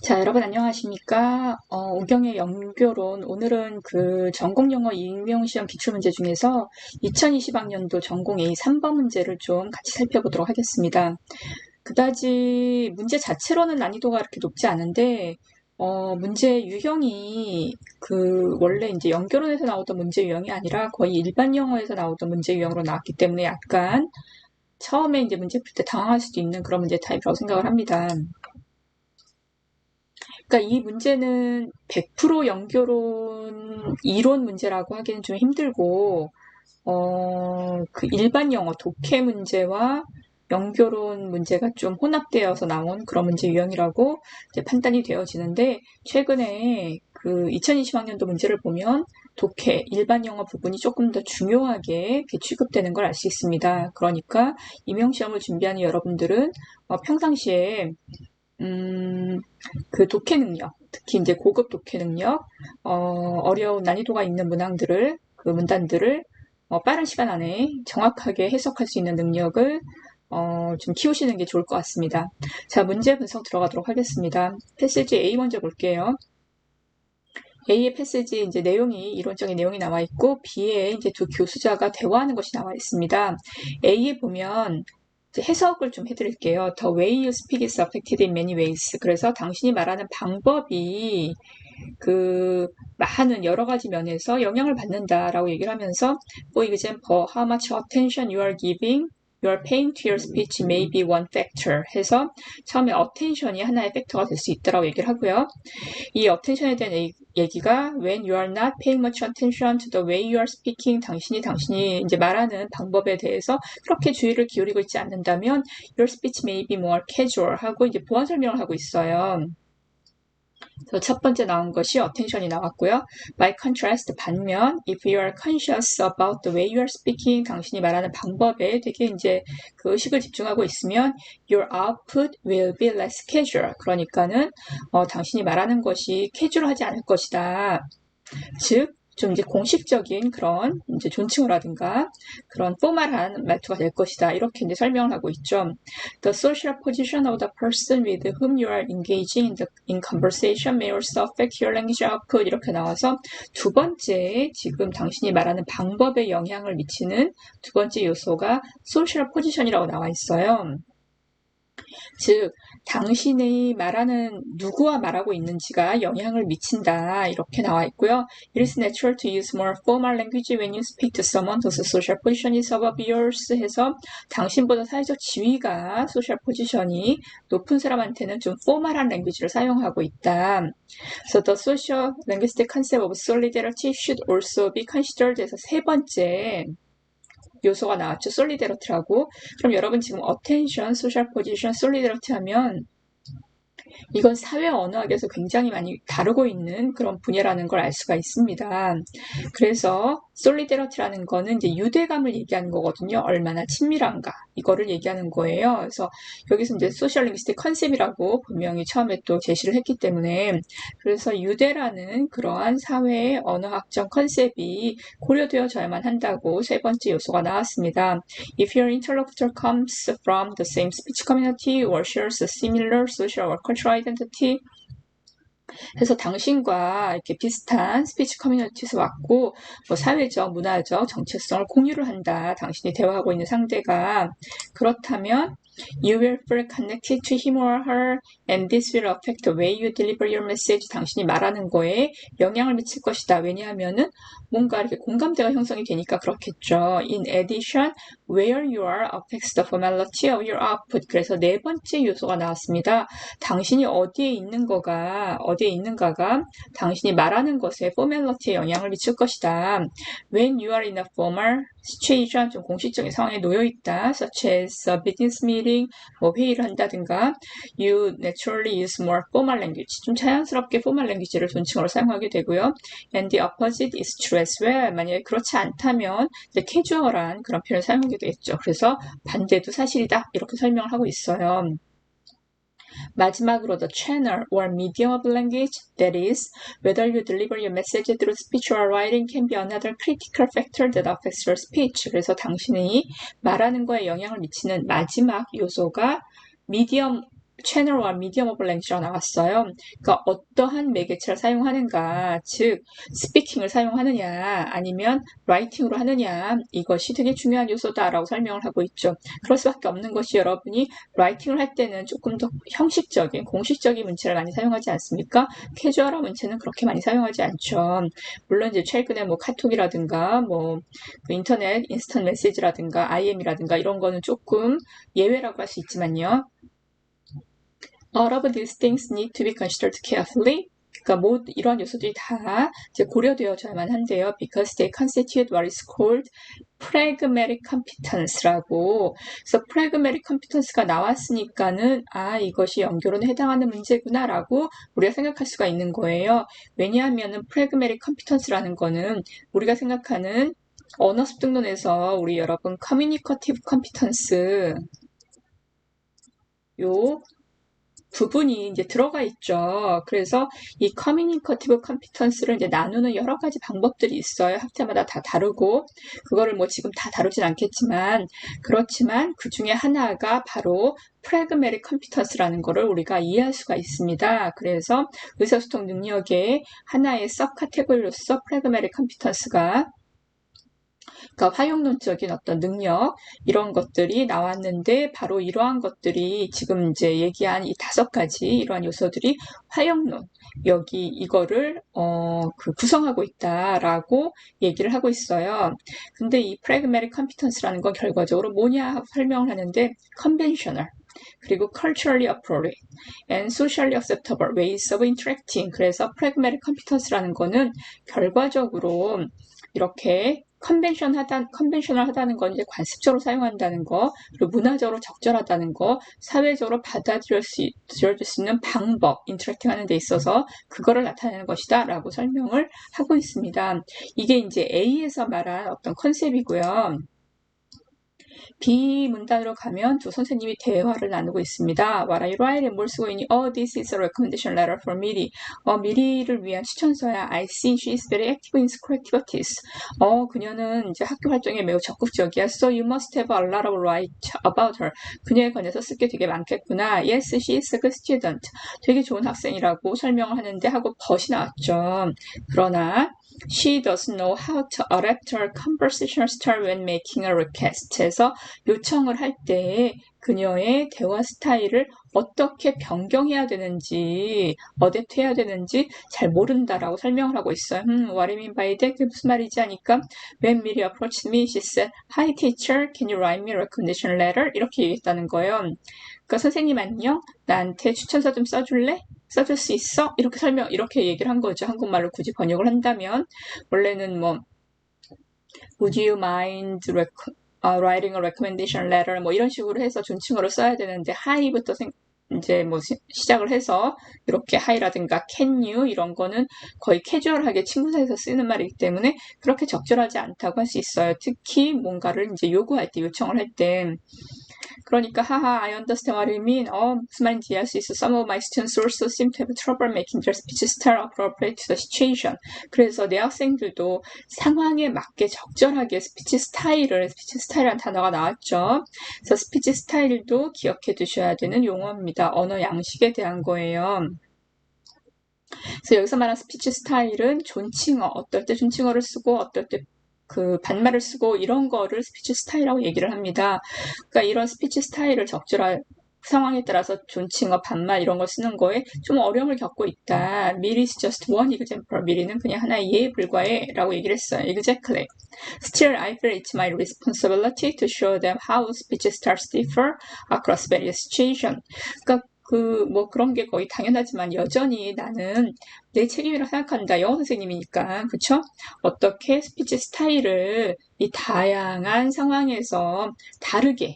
자, 여러분 안녕하십니까? 우경의 연교론. 오늘은 그 전공영어 임용시험 기출문제 중에서 2020학년도 전공 A 3번 문제를 좀 같이 살펴보도록 하겠습니다. 그다지 문제 자체로는 난이도가 그렇게 높지 않은데, 문제 유형이 원래 이제 연교론에서 나오던 문제 유형이 아니라 거의 일반 영어에서 나오던 문제 유형으로 나왔기 때문에 약간 처음에 이제 문제 풀 때 당황할 수도 있는 그런 문제 타입이라고 생각을 합니다. 그러니까 이 문제는 100% 연결론 이론 문제라고 하기는 좀 힘들고, 그 일반 영어 독해 문제와 연결론 문제가 좀 혼합되어서 나온 그런 문제 유형이라고 이제 판단이 되어지는데, 최근에 그 2020학년도 문제를 보면 독해, 일반 영어 부분이 조금 더 중요하게 이렇게 취급되는 걸 알 수 있습니다. 그러니까 임용시험을 준비하는 여러분들은 평상시에 그 독해 능력, 특히 이제 고급 독해 능력, 어려운 난이도가 있는 문항들을, 그 문단들을 빠른 시간 안에 정확하게 해석할 수 있는 능력을 좀 키우시는 게 좋을 것 같습니다. 자, 문제 분석 들어가도록 하겠습니다. 패시지 A 먼저 볼게요. A의 패시지 이제 내용이 이론적인 내용이 나와 있고 B에 이제 두 교수자가 대화하는 것이 나와 있습니다. A에 보면 해석을 좀 해드릴게요. The way you speak is affected in many ways. 그래서 당신이 말하는 방법이 그 많은 여러 가지 면에서 영향을 받는다라고 얘기를 하면서 for example, how much attention you are giving, you are paying to your speech may be one factor 해서 처음에 attention이 하나의 팩터가 될 수 있다라고 얘기를 하고요. 이 attention에 대한 얘기가 when you are not paying much attention to the way you are speaking, 당신이 이제 말하는 방법에 대해서 그렇게 주의를 기울이고 있지 않는다면 your speech may be more casual 하고 이제 보완 설명을 하고 있어요. 그래서 첫 번째 나온 것이 attention이 나왔고요. By contrast, 반면 if you are conscious about the way you are speaking, 당신이 말하는 방법에 되게 이제 그 의식을 집중하고 있으면 your output will be less casual. 그러니까는 당신이 말하는 것이 캐주얼하지 않을 것이다. 즉, 좀 이제 공식적인 그런 이제 존칭어라든가 그런 포멀한 말투가 될 것이다. 이렇게 이제 설명을 하고 있죠. The social position of the person with whom you are engaging in conversation may also affect your language output. 이렇게 나와서 두 번째 지금 당신이 말하는 방법에 영향을 미치는 두 번째 요소가 social position이라고 나와 있어요. 즉, 당신이 말하는 누구와 말하고 있는지가 영향을 미친다. 이렇게 나와 있고요. It is natural to use more formal language when you speak to someone whose social position is above yours 해서 당신보다 사회적 지위가 소셜 포지션이 높은 사람한테는 좀 포멀한 랭귀지를 사용하고 있다. So the social linguistic concept of solidarity should also be considered 해서 세 번째 요소가 나왔죠. 솔리데러티라고. 그럼 여러분 지금 attention, social position, solidarity 하면 이건 사회 언어학에서 굉장히 많이 다루고 있는 그런 분야라는 걸 알 수가 있습니다. 그래서 솔리데러티라는 거는 이제 유대감을 얘기하는 거거든요. 얼마나 친밀한가 이거를 얘기하는 거예요. 그래서 여기서 이제 소셜 링귀스틱 컨셉이라고 분명히 처음에 또 제시를 했기 때문에 그래서 유대라는 그러한 사회의 언어학적 컨셉이 고려되어져야만 한다고 세 번째 요소가 나왔습니다. If your interlocutor comes from the same speech community or shares a similar social or cultural identity 해서 당신과 이렇게 비슷한 스피치 커뮤니티에서 왔고 뭐 사회적, 문화적 정체성을 공유를 한다. 당신이 대화하고 있는 상대가 그렇다면 You will feel connected to him or her and this will affect the way you deliver your message. 당신이 말하는 거에 영향을 미칠 것이다. 왜냐하면은 뭔가 이렇게 공감대가 형성이 되니까 그렇겠죠. In addition, where you are affects the formality of your output. 그래서 네 번째 요소가 나왔습니다. 당신이 어디에 있는가가 당신이 말하는 것에 formality에 영향을 미칠 것이다. When you are in a formal situation, 좀 공식적인 상황에 놓여 있다. Such as a business meeting, 뭐 회의를 한다든가, you naturally use more formal language. 좀 자연스럽게 formal language를 존칭어로 사용하게 되고요. And the opposite is true as well. 만약에 그렇지 않다면 이제 casual한 그런 표현을 사용하게 되겠죠. 그래서 반대도 사실이다. 이렇게 설명을 하고 있어요. 마지막으로 the channel or medium of language, that is, whether you deliver your message through speech or writing can be another critical factor that affects your speech. 그래서 당신이 말하는 거에 영향을 미치는 마지막 요소가 medium 채널과 미디엄 오브 랭귀지가 나왔어요. 그러니까 어떠한 매개체를 사용하는가, 즉 스피킹을 사용하느냐 아니면 라이팅으로 하느냐, 이것이 되게 중요한 요소다라고 설명을 하고 있죠. 그럴 수밖에 없는 것이 여러분이 라이팅을 할 때는 조금 더 형식적인 공식적인 문체를 많이 사용하지 않습니까? 캐주얼한 문체는 그렇게 많이 사용하지 않죠. 물론 이제 최근에 뭐 카톡이라든가 뭐 그 인터넷 인스턴트 메시지라든가 IM이라든가 이런 거는 조금 예외라고 할 수 있지만요. All of these things need to be considered carefully. 그러니까 뭐 이러한 요소들이 다 이제 고려되어져야만 한데요. Because they constitute what is called pragmatic competence라고. 그래서 pragmatic competence가 나왔으니까는 이것이 연결론에 해당하는 문제구나라고 우리가 생각할 수가 있는 거예요. 왜냐하면은 pragmatic competence라는 거는 우리가 생각하는 언어 습득론에서 우리 여러분 communicative competence 요 부분이 이제 들어가 있죠. 그래서 이 커뮤니커티브 컴피턴스를 이제 나누는 여러 가지 방법들이 있어요. 학자마다 다 다르고 그거를 뭐 지금 다 다루진 않겠지만 그렇지만 그 중에 하나가 바로 프래그매틱 컴피턴스라는 거를 우리가 이해할 수가 있습니다. 그래서 의사소통 능력의 하나의 서 카테고리로서 프래그매틱 컴피턴스가 그러니까 화용론적인 어떤 능력 이런 것들이 나왔는데 바로 이러한 것들이 지금 이제 얘기한 이 5가지 이러한 요소들이 화용론 여기 이거를 구성하고 있다라고 얘기를 하고 있어요. 근데 이 pragmatic competence라는 건 결과적으로 뭐냐 설명을 하는데 conventional 그리고 culturally appropriate and socially acceptable ways of interacting. 그래서 pragmatic competence라는 거는 결과적으로 이렇게 컨벤셔널하다는 건 이제 관습적으로 사용한다는 거, 그리고 문화적으로 적절하다는 거, 사회적으로 받아들여질 수 있는 방법, 인터랙팅 하는 데 있어서 그거를 나타내는 것이다 라고 설명을 하고 있습니다. 이게 이제 A에서 말한 어떤 컨셉이고요. B 문단으로 가면 두 선생님이 대화를 나누고 있습니다. What are you writing? 뭘 쓰고 있니? This is a recommendation letter for Miri. 미리를 위한 추천서야. I see she is very active in school activities. 그녀는 이제 학교 활동에 매우 적극적이야. So you must have a lot of write about her. 그녀에 관해서 쓸 게 되게 많겠구나. Yes, she is a good student. 되게 좋은 학생이라고 설명을 하는데 하고 벗이 나왔죠. 그러나 She doesn't know how to adapt her conversational style when making a request. 해서 요청을 할 때 그녀의 대화 스타일을 어떻게 변경해야 되는지, 어댑트해야 되는지 잘 모른다라고 설명을 하고 있어요. What do you mean by that? 그게 무슨 말이지 하니까 When Miri approached me, she said, Hi teacher, can you write me a recommendation letter? 이렇게 얘기했다는 거예요. 그러니까 선생님 안녕? 나한테 추천서 좀 써줄래? 써줄 수 있어? 이렇게 얘기를 한 거죠. 한국말로 굳이 번역을 한다면. 원래는 뭐, Would you mind writing a recommendation letter? 뭐 이런 식으로 해서 존칭어를 써야 되는데, hi부터 이제 뭐 시작을 해서 이렇게 hi라든가 can you 이런 거는 거의 캐주얼하게 친구 사이에서 쓰는 말이기 때문에 그렇게 적절하지 않다고 할 수 있어요. 특히 뭔가를 이제 요구할 때, 요청을 할 때. 그러니까 하하 I understand what you mean. 무슨 말인지 이해할 수 있어. Some of my students also seem to have trouble making their speech style appropriate to the situation. 그래서 내 학생들도 상황에 맞게 적절하게 스피치 스타일이라는 단어가 나왔죠. 그래서 스피치 스타일도 기억해 두셔야 되는 용어입니다. 언어 양식에 대한 거예요. 그래서 여기서 말한 스피치 스타일은 존칭어, 어떨 때 존칭어를 쓰고 어떨 때 그 반말을 쓰고 이런 거를 스피치 스타일이라고 얘기를 합니다. 그러니까 이런 스피치 스타일을 적절한 상황에 따라서 존칭어, 반말 이런 걸 쓰는 거에 좀 어려움을 겪고 있다. Miri's just one example. 미리는 그냥 하나의 예에 불과해 라고 얘기를 했어요. Exactly. Still, I feel it's my responsibility to show them how speech styles differ across various situations. 그러니까 뭐 그런 게 거의 당연하지만 여전히 나는 내 책임이라고 생각한다. 영어 선생님이니까. 그쵸? 어떻게 스피치 스타일을 이 다양한 상황에서 다르게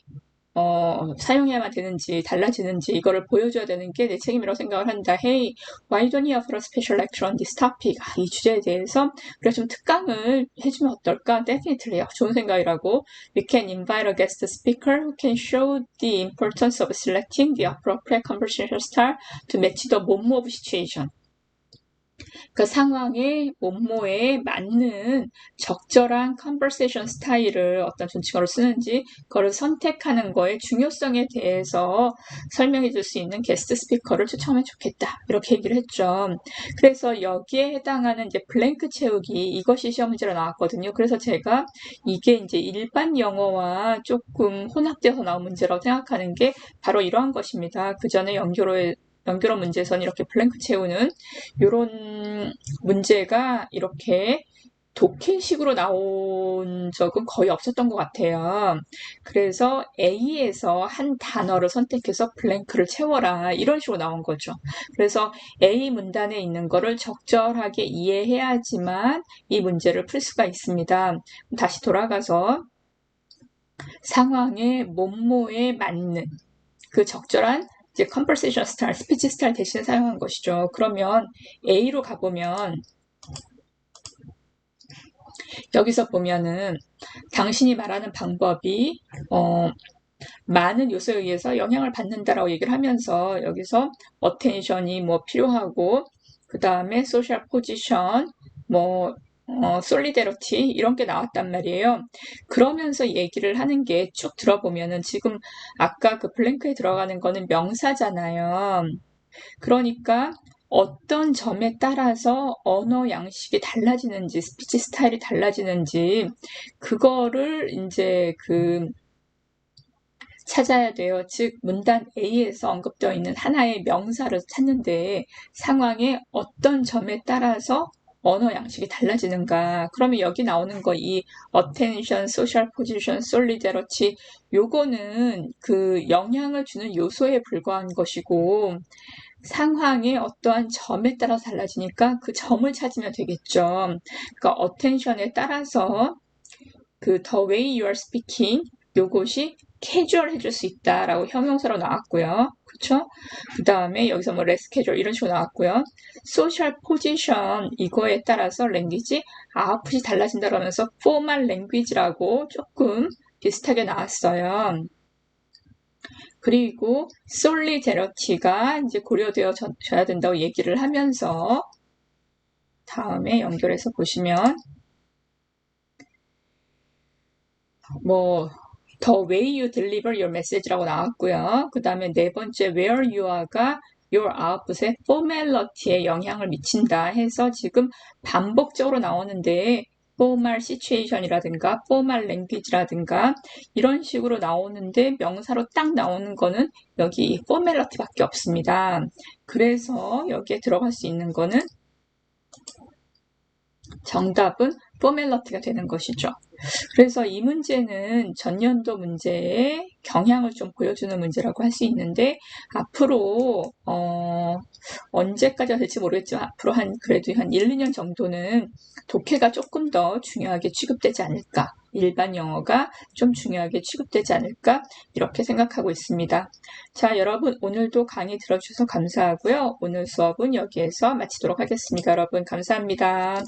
사용해야만 되는지 달라지는지 이거를 보여줘야 되는 게 내 책임이라고 생각을 한다. Hey, why don't you offer a special lecture on this topic? 이 주제에 대해서 우리가 좀 특강을 해주면 어떨까? Definitely 좋은 생각이라고. We can invite a guest speaker who can show the importance of selecting the appropriate conversation style to match the mood of situation. 그 상황의 몸모에 맞는 적절한 컨버세이션 스타일을 어떤 존칭어로 쓰는지 그거를 선택하는 거의 중요성에 대해서 설명해 줄 수 있는 게스트 스피커를 추천하면 좋겠다. 이렇게 얘기를 했죠. 그래서 여기에 해당하는 이제 블랭크 채우기 이것이 시험 문제로 나왔거든요. 그래서 제가 이게 이제 일반 영어와 조금 혼합돼서 나온 문제라고 생각하는 게 바로 이러한 것입니다. 그 전에 연결어 문제에서는 이렇게 블랭크 채우는 이런 문제가 이렇게 독해식으로 나온 적은 거의 없었던 것 같아요. 그래서 A에서 한 단어를 선택해서 블랭크를 채워라 이런 식으로 나온 거죠. 그래서 A 문단에 있는 거를 적절하게 이해해야지만 이 문제를 풀 수가 있습니다. 다시 돌아가서 상황의 몸모에 맞는 그 적절한 이제 conversation style, 스피치 스타일 대신에 사용한 것이죠. 그러면 A로 가보면 여기서 보면은 당신이 말하는 방법이 많은 요소에 의해서 영향을 받는다라고 얘기를 하면서 여기서 attention이 뭐 필요하고 그 다음에 social position 뭐 solidarity 이런 게 나왔단 말이에요. 그러면서 얘기를 하는 게 쭉 들어보면은 지금 아까 그 블랭크에 들어가는 거는 명사잖아요. 그러니까 어떤 점에 따라서 언어 양식이 달라지는지, 스피치 스타일이 달라지는지, 그거를 이제 찾아야 돼요. 즉, 문단 A에서 언급되어 있는 하나의 명사를 찾는데 상황의 어떤 점에 따라서 언어 양식이 달라지는가. 그러면 여기 나오는 거 이 attention, social position, solidarity 요거는 그 영향을 주는 요소에 불과한 것이고 상황의 어떠한 점에 따라서 달라지니까 그 점을 찾으면 되겠죠. 그러니까 attention에 따라서 그 the way you are speaking 요것이 캐주얼 해줄 수 있다라고 형용사로 나왔고요. 그렇죠? 그 다음에 여기서 뭐 less casual 이런 식으로 나왔고요. social position 이거에 따라서 랭귀지 아웃풋이 달라진다 그러면서 formal language라고 조금 비슷하게 나왔어요. 그리고 solidarity가 이제 고려되어져야 된다고 얘기를 하면서 다음에 연결해서 보시면 뭐 The way you deliver your message라고 나왔고요. 그 다음에 네 번째 where you are가 your output의 formality에 영향을 미친다 해서 지금 반복적으로 나오는데 formal situation이라든가 formal language라든가 이런 식으로 나오는데 명사로 딱 나오는 거는 여기 formality밖에 없습니다. 그래서 여기에 들어갈 수 있는 거는 정답은 formality가 되는 것이죠. 그래서 이 문제는 전년도 문제에 경향을 좀 보여주는 문제라고 할 수 있는데 앞으로 언제까지가 될지 모르겠지만 앞으로 그래도 한 1, 2년 정도는 독해가 조금 더 중요하게 취급되지 않을까 일반 영어가 좀 중요하게 취급되지 않을까 이렇게 생각하고 있습니다. 자, 여러분 오늘도 강의 들어주셔서 감사하고요. 오늘 수업은 여기에서 마치도록 하겠습니다. 여러분 감사합니다.